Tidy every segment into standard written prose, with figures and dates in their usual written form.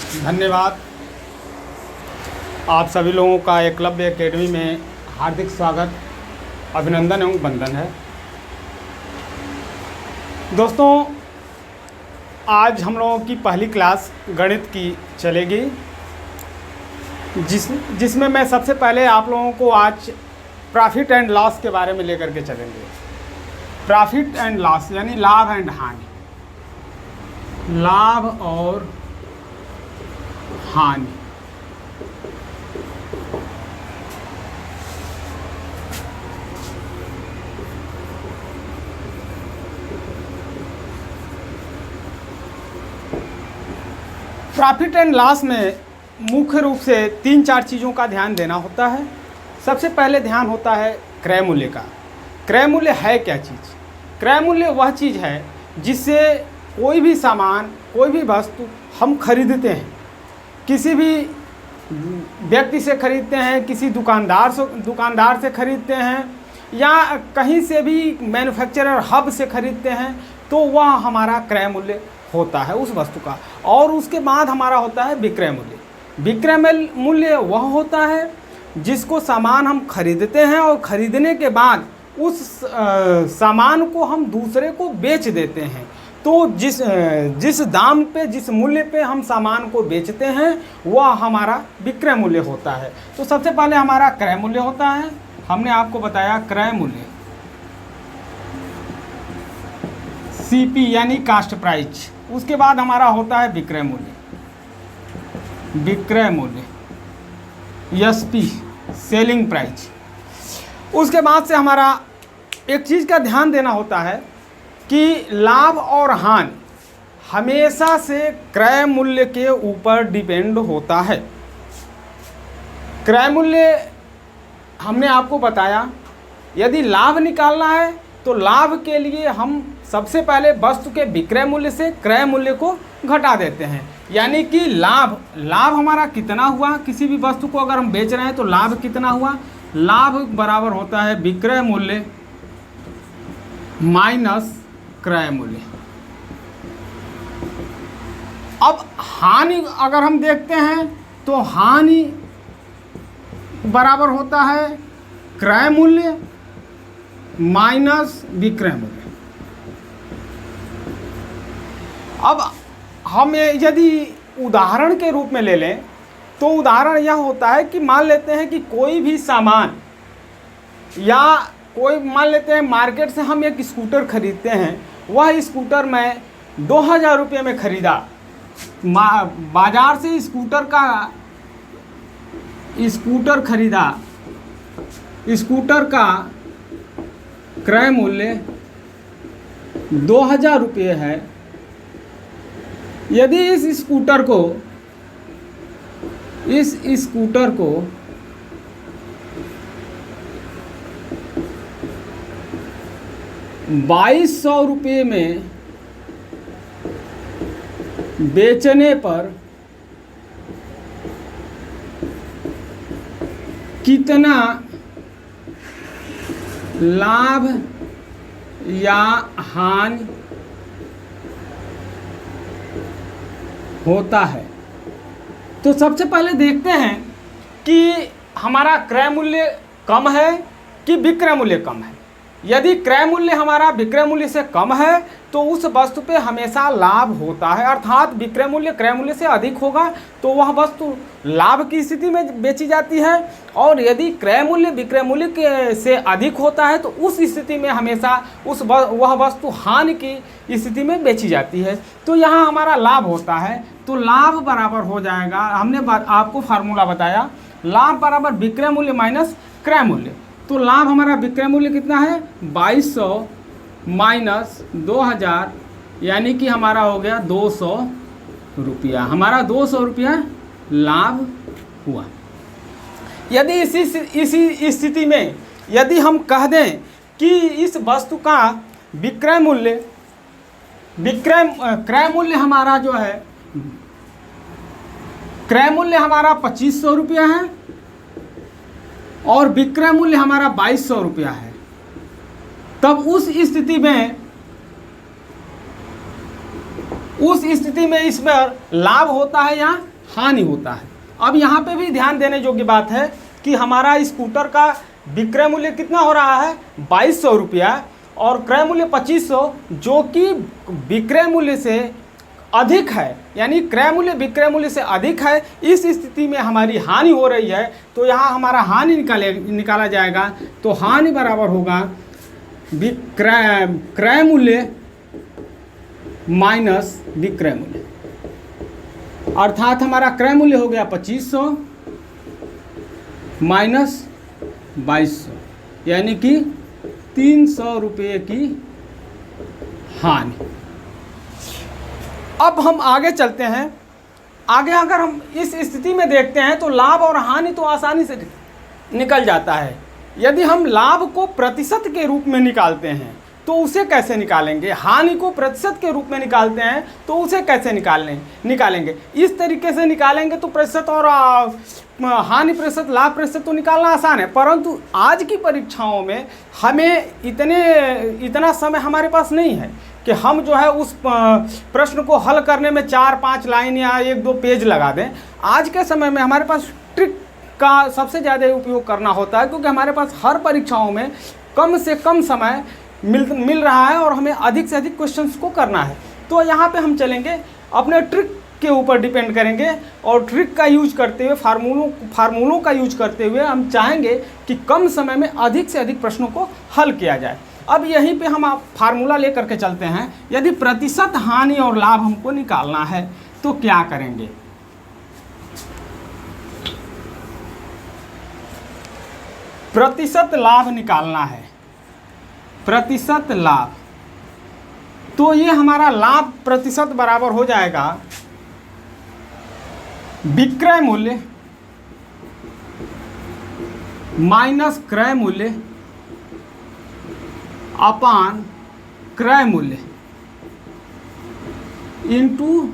धन्यवाद। आप सभी लोगों का एकलव्य एकेडमी में हार्दिक स्वागत, अभिनंदन एवं वंदन है। दोस्तों, आज हम लोगों की पहली क्लास गणित की चलेगी, जिसमें मैं सबसे पहले आप लोगों को आज प्रॉफिट एंड लॉस के बारे में लेकर के चलेंगे। प्रॉफिट एंड लॉस यानी लाभ एंड हानि, लाभ और हानि। प्रॉफिट एंड लॉस में मुख्य रूप से 3-4 चीज़ों का ध्यान देना होता है। सबसे पहले ध्यान होता है क्रय मूल्य का। क्रय मूल्य है क्या चीज़? क्रय मूल्य वह चीज़ है जिससे कोई भी सामान, कोई भी वस्तु हम खरीदते हैं, किसी भी व्यक्ति से खरीदते हैं, किसी दुकानदार से खरीदते हैं, या कहीं से भी मैन्युफैक्चरर हब से खरीदते हैं, तो वह हमारा क्रय मूल्य होता है उस वस्तु का। और उसके बाद हमारा होता है विक्रय मूल्य। विक्रय मूल्य वह होता है जिसको सामान हम खरीदते हैं और खरीदने के बाद उस सामान को हम दूसरे को बेच देते हैं। तो जिस दाम पे, जिस मूल्य पे हम सामान को बेचते हैं, वह हमारा विक्रय मूल्य होता है। तो सबसे पहले हमारा क्रय मूल्य होता है। हमने आपको बताया क्रय मूल्य, सीपी यानी कास्ट प्राइस। उसके बाद हमारा होता है विक्रय मूल्य, विक्रय मूल्य, एसपी सेलिंग प्राइस। उसके बाद से हमारा एक चीज़ का ध्यान देना होता है कि लाभ और हानि हमेशा से क्रय मूल्य के ऊपर डिपेंड होता है। क्रय मूल्य हमने आपको बताया, यदि लाभ निकालना है तो लाभ के लिए हम सबसे पहले वस्तु के विक्रय मूल्य से क्रय मूल्य को घटा देते हैं। यानी कि लाभ हमारा कितना हुआ, किसी भी वस्तु को अगर हम बेच रहे हैं तो लाभ कितना हुआ, लाभ बराबर होता है विक्रय मूल्य माइनस क्रय मूल्य। अब हानि अगर हम देखते हैं तो हानि बराबर होता है क्रय मूल्य माइनस विक्रय मूल्य। अब हम यदि उदाहरण के रूप में ले लें तो उदाहरण यह होता है कि मान लेते हैं कि कोई भी सामान, या कोई मान लेते हैं मार्केट से हम एक स्कूटर खरीदते हैं, वह स्कूटर मैं 2000 रुपये में खरीदा। बाजार से स्कूटर खरीदा, स्कूटर का क्रय मूल्य 2000 रुपये है। यदि इस स्कूटर को 2200 रुपये में बेचने पर कितना लाभ या हानि होता है? तो सबसे पहले देखते हैं कि हमारा क्रय मूल्य कम है कि विक्रय मूल्य कम है। यदि क्रय मूल्य हमारा विक्रय मूल्य से कम है तो उस वस्तु पे हमेशा लाभ होता है, अर्थात विक्रय मूल्य क्रय मूल्य से अधिक होगा तो वह वस्तु लाभ की स्थिति में बेची जाती है। और यदि क्रय मूल्य विक्रय मूल्य के से अधिक होता है तो उस स्थिति में हमेशा वह वस्तु हानि की स्थिति में बेची जाती है। तो यहाँ हमारा लाभ होता है, तो लाभ बराबर हो जाएगा, हमने आपको फार्मूला बताया, लाभ बराबर विक्रय मूल्य माइनस क्रय मूल्य। तो लाभ हमारा विक्रय मूल्य कितना है, 2200 माइनस 2000, यानी कि हमारा हो गया 200 रुपया। हमारा 200 रुपया लाभ हुआ। यदि इसी स्थिति में यदि हम कह दें कि इस वस्तु का क्रय मूल्य हमारा जो है, क्रय मूल्य हमारा 2500 रुपया है और विक्रय मूल्य हमारा 2200 रुपया है, तब उस स्थिति में इसमें लाभ होता है या हानि होता है। अब यहाँ पे भी ध्यान देने योग्य बात है कि हमारा स्कूटर का विक्रय मूल्य कितना हो रहा है 2200 रुपया और क्रय मूल्य 2500, जो कि विक्रय मूल्य से अधिक है, यानी क्रय मूल्य विक्रय मूल्य से अधिक है। इस स्थिति में हमारी हानि हो रही है, तो यहाँ हमारा हानि निकाला जाएगा। तो हानि बराबर होगा क्रय मूल्य माइनस विक्रय मूल्य, अर्थात हमारा क्रय मूल्य हो गया 2500 माइनस 2200, यानी कि 300 रुपये की हानि। अब हम आगे चलते हैं। आगे अगर हम इस स्थिति में देखते हैं तो लाभ और हानि तो आसानी से निकल जाता है। यदि हम लाभ को प्रतिशत के रूप में निकालते हैं तो उसे कैसे निकालेंगे, हानि को प्रतिशत के रूप में निकालते हैं तो उसे कैसे निकालेंगे। इस तरीके से निकालेंगे तो प्रतिशत और हानि प्रतिशत लाभ प्रतिशत तो निकालना आसान है, परंतु आज की परीक्षाओं में हमें इतना समय हमारे पास नहीं है कि हम जो है उस प्रश्न को हल करने में 4-5 लाइन या 1-2 पेज लगा दें। आज के समय में हमारे पास ट्रिक का सबसे ज़्यादा उपयोग करना होता है, क्योंकि हमारे पास हर परीक्षाओं में कम से कम समय मिल रहा है और हमें अधिक से अधिक क्वेश्चंस को करना है। तो यहाँ पे हम चलेंगे अपने ट्रिक के ऊपर डिपेंड करेंगे और ट्रिक का यूज करते हुए फार्मूलों का यूज करते हुए हम चाहेंगे कि कम समय में अधिक से अधिक प्रश्नों को हल किया जाए। अब यहीं पे हम फार्मूला लेकर के चलते हैं। यदि प्रतिशत हानि और लाभ हमको निकालना है तो क्या करेंगे। प्रतिशत लाभ निकालना है, प्रतिशत लाभ, तो ये हमारा लाभ प्रतिशत बराबर हो जाएगा विक्रय मूल्य माइनस क्रय मूल्य अपान क्रय मूल्य इंटू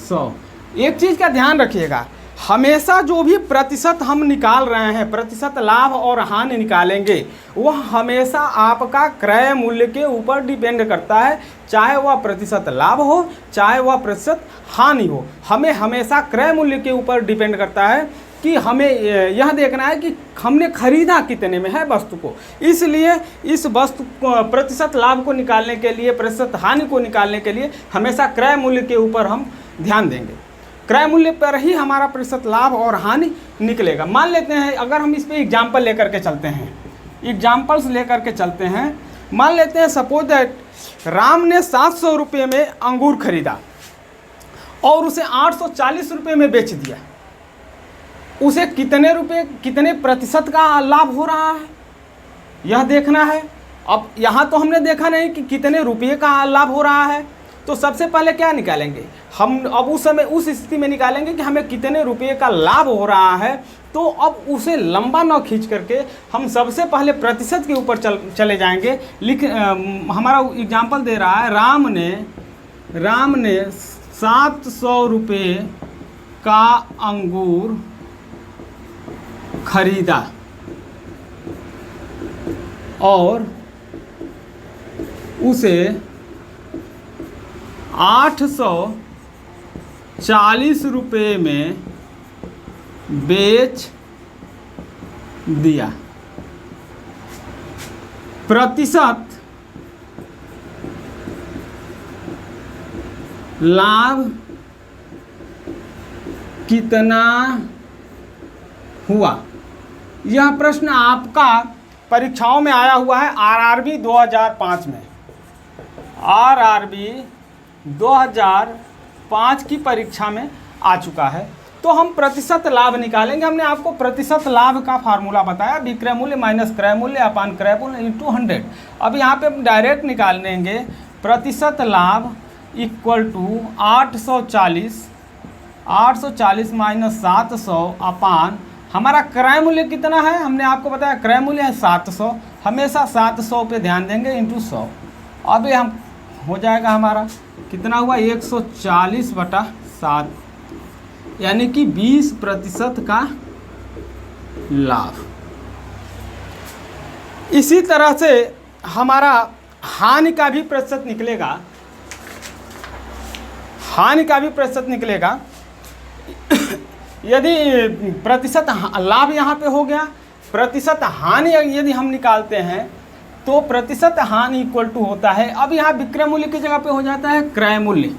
100। एक चीज़ का ध्यान रखिएगा, हमेशा जो भी प्रतिशत हम निकाल रहे हैं, प्रतिशत लाभ और हानि निकालेंगे, वह हमेशा आपका क्रय मूल्य के ऊपर डिपेंड करता है, चाहे वह प्रतिशत लाभ हो चाहे वह प्रतिशत हानि हो। हमें हमेशा क्रय मूल्य के ऊपर डिपेंड करता है कि हमें यह देखना है कि हमने खरीदा कितने में है वस्तु को। इसलिए इस वस्तु प्रतिशत लाभ को निकालने के लिए, प्रतिशत हानि को निकालने के लिए हमेशा क्रय मूल्य के ऊपर हम ध्यान देंगे। क्रय मूल्य पर ही हमारा प्रतिशत लाभ और हानि निकलेगा। मान लेते हैं, अगर हम इस पर एग्जाम्पल लेकर के चलते हैं, एग्जाम्पल्स लेकर के चलते हैं। मान लेते हैं सपोज दैट राम ने 700 रुपये में अंगूर खरीदा और उसे 840 रुपये में बेच दिया। उसे कितने प्रतिशत का लाभ हो रहा है, यह देखना है। अब यहाँ तो हमने देखा नहीं कि कितने रुपये का लाभ हो रहा है, तो सबसे पहले क्या निकालेंगे हम। अब उस समय उस स्थिति में निकालेंगे कि हमें कितने रुपये का लाभ हो रहा है। तो अब उसे लंबा न खींच करके हम सबसे पहले प्रतिशत के ऊपर चले जाएंगे। हमारा एग्जाम्पल दे रहा है, राम ने 700 रुपये का अंगूर खरीदा और उसे 840 रुपये में बेच दिया। प्रतिशत लाभ कितना हुआ। यह प्रश्न आपका परीक्षाओं में आया हुआ है आरआरबी 2005 में। आरआरबी 2005 की परीक्षा में आ चुका है। तो हम प्रतिशत लाभ निकालेंगे। हमने आपको प्रतिशत लाभ का फार्मूला बताया, विक्रय मूल्य माइनस क्रय मूल्य अपान क्रय मूल्य इंटू 100। अब यहाँ पे हम डायरेक्ट निकाल लेंगे प्रतिशत लाभ इक्वल टू 840 माइनस 700 अपान हमारा क्रय मूल्य कितना है, हमने आपको बताया क्रय मूल्य है 700। हमेशा 700 पे ध्यान देंगे इंटू 100। अब ये हम हो जाएगा हमारा कितना हुआ 140/7, यानी कि 20% का लाभ। इसी तरह से हमारा हानि का भी प्रतिशत निकलेगा। हानि का भी प्रतिशत निकलेगा। यदि प्रतिशत लाभ यहाँ पे हो गया, प्रतिशत हानि यदि हम निकालते हैं तो प्रतिशत हानि इक्वल टू होता है, अब यहाँ विक्रय मूल्य की जगह पे हो जाता है क्रय मूल्य।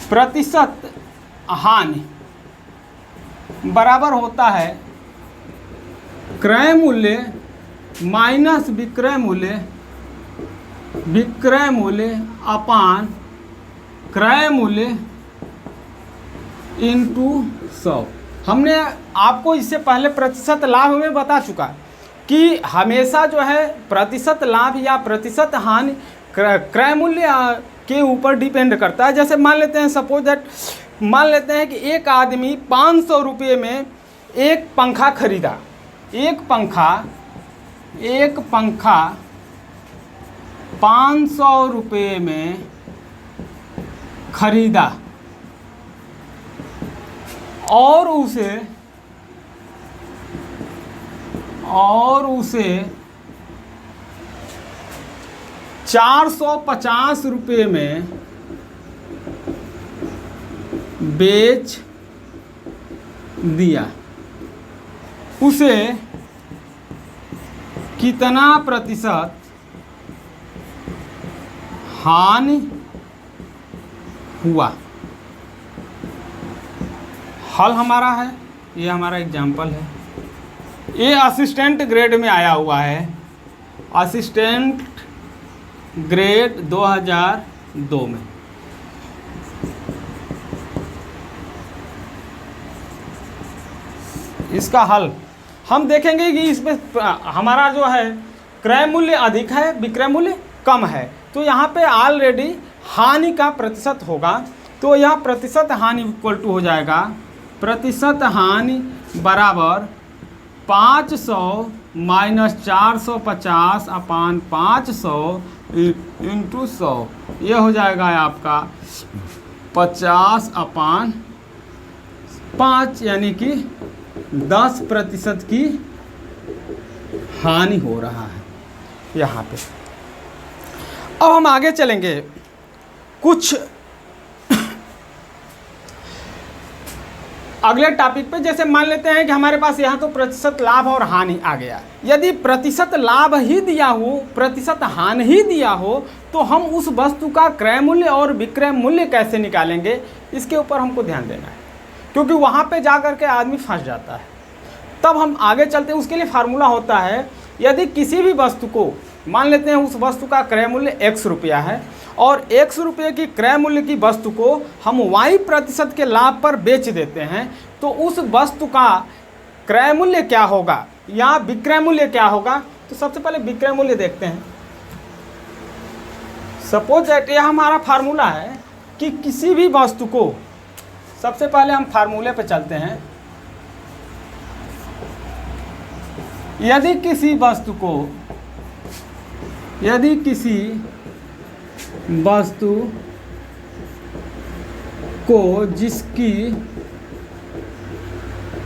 प्रतिशत हानि बराबर होता है क्रय मूल्य माइनस विक्रय मूल्य अपान क्रय मूल्य इंटू 100। हमने आपको इससे पहले प्रतिशत लाभ में बता चुका कि हमेशा जो है प्रतिशत लाभ या प्रतिशत हानि क्रय मूल्य के ऊपर डिपेंड करता है। जैसे मान लेते हैं, सपोज दैट मान लेते हैं कि एक आदमी 500 रुपये में एक पंखा खरीदा, एक पंखा 500 रुपये में खरीदा और उसे 450 रुपये में बेच दिया, उसे कितना प्रतिशत हानि हुआ? हल हमारा है, ये हमारा एग्जाम्पल है, ये असिस्टेंट ग्रेड में आया हुआ है, असिस्टेंट ग्रेड 2002 में। इसका हल हम देखेंगे कि इसमें हमारा जो है क्रय मूल्य अधिक है, विक्रय मूल्य कम है, तो यहाँ पे ऑलरेडी हानि का प्रतिशत होगा, तो यह प्रतिशत हानि इक्वल टू हो जाएगा प्रतिशत हानि बराबर 500 माइनस 450 अपान 500 इंटू 100। ये हो जाएगा आपका 50 अपान 5, यानी कि 10% की हानि हो रहा है यहाँ पे। अब हम आगे चलेंगे कुछ अगले टॉपिक पे। जैसे मान लेते हैं कि हमारे पास यहाँ तो प्रतिशत लाभ और हानि आ गया, यदि प्रतिशत लाभ ही दिया हो, प्रतिशत हानि ही दिया हो, तो हम उस वस्तु का क्रय मूल्य और विक्रय मूल्य कैसे निकालेंगे, इसके ऊपर हमको ध्यान देना है, क्योंकि वहाँ पे जा कर के आदमी फंस जाता है। तब हम आगे चलते हैं, उसके लिए फार्मूला होता है, यदि किसी भी वस्तु को मान लेते हैं उस वस्तु का क्रय मूल्य x रुपया है और x रुपये की क्रय मूल्य की वस्तु को हम y% के लाभ पर बेच देते हैं, तो उस वस्तु का क्रय मूल्य क्या होगा या विक्रय मूल्य क्या होगा? तो सबसे पहले विक्रय मूल्य देखते हैं। सपोज दैट यह हमारा फार्मूला है कि किसी भी वस्तु को, सबसे पहले हम फार्मूले पे चलते हैं, यदि किसी वस्तु को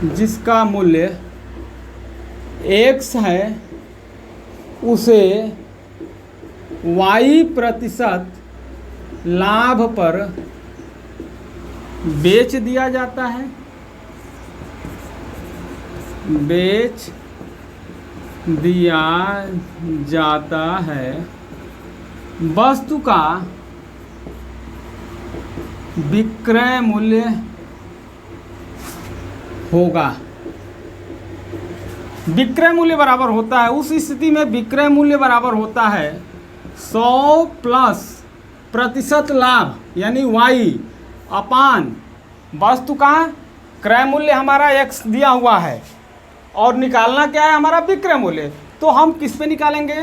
जिसका मूल्य x है, उसे y% लाभ पर बेच दिया जाता है, बेच दिया जाता है, वस्तु का विक्रय मूल्य होगा। विक्रय मूल्य बराबर होता है, उस स्थिति में विक्रय मूल्य बराबर होता है 100 प्लस प्रतिशत लाभ यानी y अपान वस्तु का क्रय मूल्य हमारा x दिया हुआ है और निकालना क्या है हमारा विक्रय मूल्य। तो हम किस पे निकालेंगे?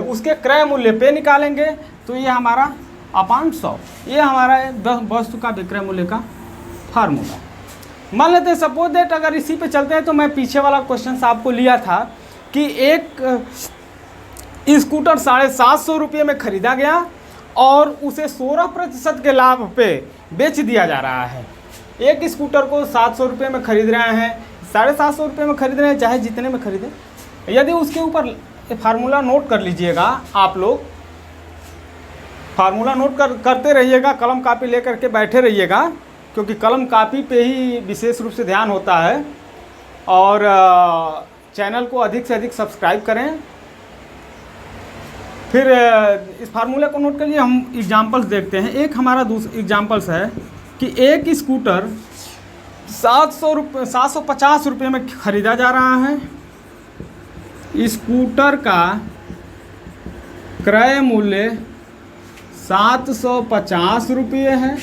उसके क्रय मूल्य पे निकालेंगे। तो ये हमारा अपान 100, ये हमारा वस्तु का विक्रय मूल्य का फार्मूला। मान लेते हैं सपोज दैट अगर इसी पे चलते हैं, तो मैं पीछे वाला क्वेश्चन आपको लिया था कि एक स्कूटर 750 रुपये में खरीदा गया और उसे 16% के लाभ पे बेच दिया जा रहा है। एक स्कूटर को 700 रुपये में खरीद रहे हैं, 750 रुपये में खरीद रहे हैं, चाहे जितने में खरीदें। यदि उसके ऊपर फार्मूला नोट कर लीजिएगा आप लोग फार्मूला नोट करते रहिएगा, कलम कापी लेकर के बैठे रहिएगा, क्योंकि कलम कापी पे ही विशेष रूप से ध्यान होता है। और चैनल को अधिक से अधिक सब्सक्राइब करें। फिर इस फार्मूले को नोट करिए। हम एग्जांपल्स देखते हैं। एक हमारा दूसरा एग्जांपल्स है कि एक स्कूटर 750 रुपये में ख़रीदा जा रहा है। स्कूटर का क्रय मूल्य 750 रुपये है।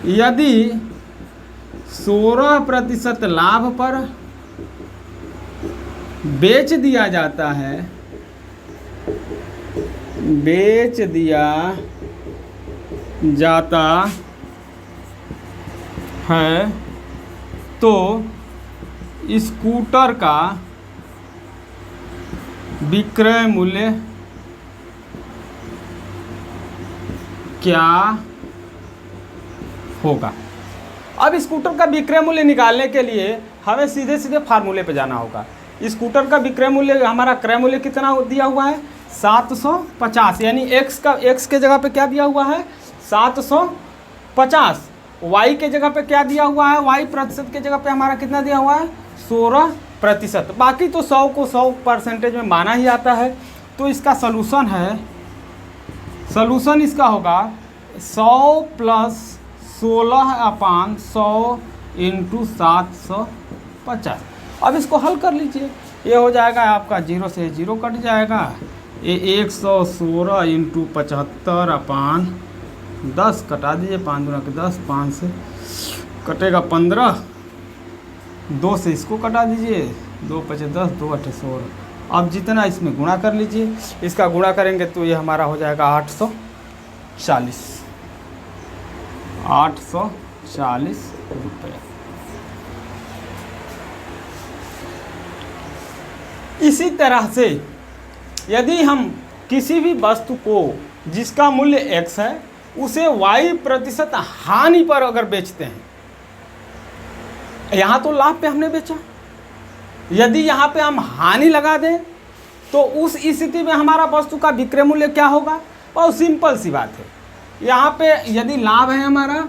यदि 16% लाभ पर बेच दिया जाता है, तो स्कूटर का विक्रय मूल्य क्या होगा। अब स्कूटर का विक्रय मूल्य निकालने के लिए हमें सीधे सीधे फार्मूले पे जाना होगा। स्कूटर का विक्रय मूल्य, हमारा क्रय मूल्य कितना दिया हुआ है 750, यानी एक्स के जगह पे क्या दिया हुआ है 750। वाई के जगह पे क्या दिया हुआ है, वाई प्रतिशत के जगह पे हमारा कितना दिया हुआ है 16%। बाकी तो 100 को 100% में माना ही आता है। तो इसका सलूशन है, सलूशन इसका होगा 100 प्लस 16/100 इंटू 750। अब इसको हल कर लीजिए। ये हो जाएगा आपका 0 से 0 कट जाएगा। ये 116 इंटू 75/10 कटा दीजिए। 5 गुना के 10, 5 से कटेगा 15, 2 से इसको कटा दीजिए। 2 5 10, 2 8 16। अब जितना इसमें गुणा कर लीजिए। इसका गुणा करेंगे तो ये हमारा हो जाएगा 840 रुपये। इसी तरह से यदि हम किसी भी वस्तु को जिसका मूल्य x है उसे y% हानि पर अगर बेचते हैं, यहाँ तो लाभ पे हमने बेचा, यदि यहाँ पे हम हानि लगा दें तो उस स्थिति में हमारा वस्तु का विक्रय मूल्य क्या होगा। बहुत सिंपल सी बात है। यहाँ पे यदि लाभ है हमारा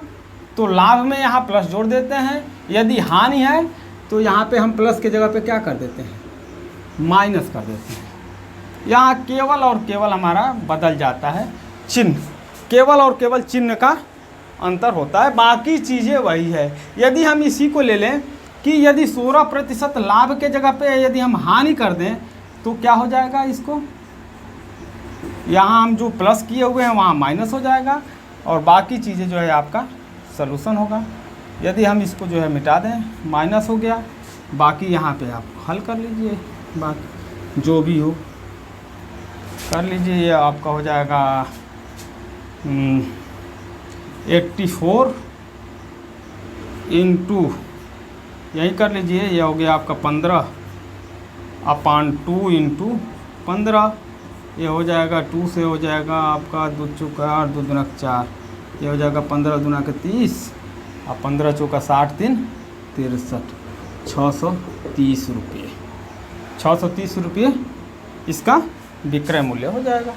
तो लाभ में यहाँ प्लस जोड़ देते हैं, यदि हानि है तो यहाँ पे हम प्लस की जगह पे क्या कर देते हैं माइनस कर देते हैं। यहाँ केवल और केवल हमारा बदल जाता है चिन्ह, केवल और केवल चिन्ह का अंतर होता है, बाकी चीज़ें वही है। यदि हम इसी को ले लें कि यदि 16% लाभ के जगह पे यदि हम हानि कर दें तो क्या हो जाएगा, इसको यहाँ हम जो प्लस किए हुए हैं वहाँ माइनस हो जाएगा और बाकी चीज़ें जो है आपका सलूशन होगा। यदि हम इसको जो है मिटा दें, माइनस हो गया, बाकी यहाँ पे आप हल कर लीजिए, बाकी जो भी हो कर लीजिए। ये आपका हो जाएगा 84 इंटू यही कर लीजिए, ये हो गया आपका 15/2 इंटू 15। ये हो जाएगा 2 से हो जाएगा आपका 2 चौका 8, 2 दूना 4, ये हो जाएगा 15 दूना के 30 और 15 चौका 60, 3 63, 630 रुपये। 630 रुपये इसका विक्रय मूल्य हो जाएगा।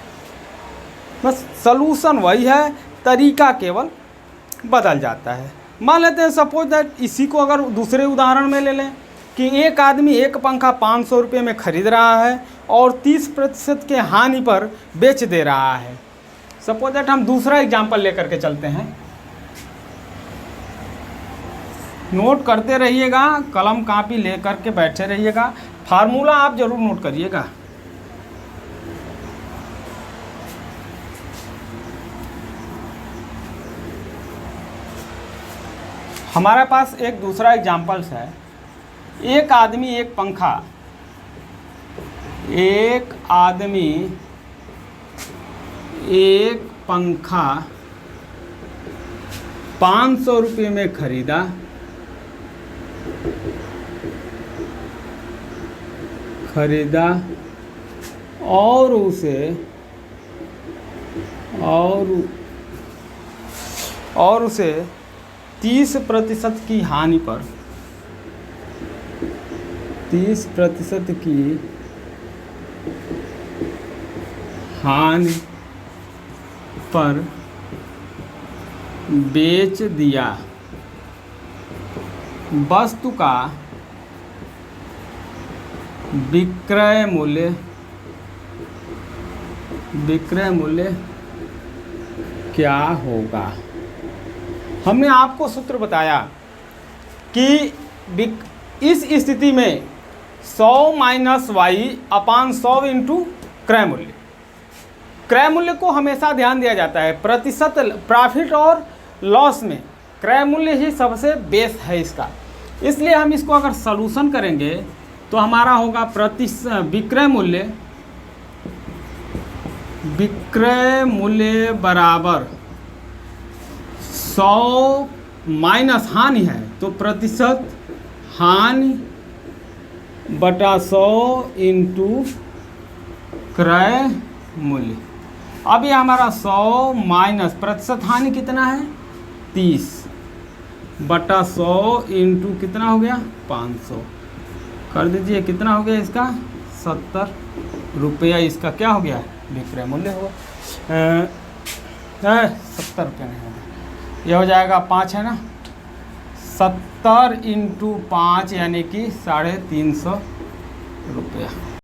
बस सलूशन वही है, तरीका केवल बदल जाता है। मान लेते हैं सपोज दैट इसी को अगर दूसरे उदाहरण में ले लें कि एक आदमी एक पंखा 500 रुपये में ख़रीद रहा है और 30% के हानि पर बेच दे रहा है। सपोज दैट हम दूसरा एग्जाम्पल लेकर के चलते हैं। नोट करते रहिएगा, कलम कापी लेकर के बैठे रहिएगा, फार्मूला आप ज़रूर नोट करिएगा। हमारे पास एक दूसरा एग्जाम्पल्स है। एक आदमी एक पंखा 500 रुपये में खरीदा, और उसे 30% की हानि पर 30% की हानि पर बेच दिया। वस्तु का विक्रय मूल्य क्या होगा। हमने आपको सूत्र बताया कि इस स्थिति में 100 माइनस वाई अपान 100 इंटू क्रय मूल्य। क्रय मूल्य को हमेशा ध्यान दिया जाता है। प्रतिशत प्रॉफिट और लॉस में क्रय मूल्य ही सबसे बेस है इसका। इसलिए हम इसको अगर सॉल्यूशन करेंगे तो हमारा होगा विक्रय मूल्य बराबर 100 माइनस हानि है तो प्रतिशत हानि बटा 100 इंटू क्रय मूल्य। अब ये हमारा 100 माइनस प्रतिशत हानि कितना है 30 बटा 100 इंटू कितना हो गया 500 कर दीजिए। कितना हो गया इसका 70 रुपया। इसका क्या हो गया विक्रय मूल्य होगा 70 रुपया नहीं होगा, यह हो जाएगा 5 है ना। 70 इंटू 5 यानी कि 350 रुपया।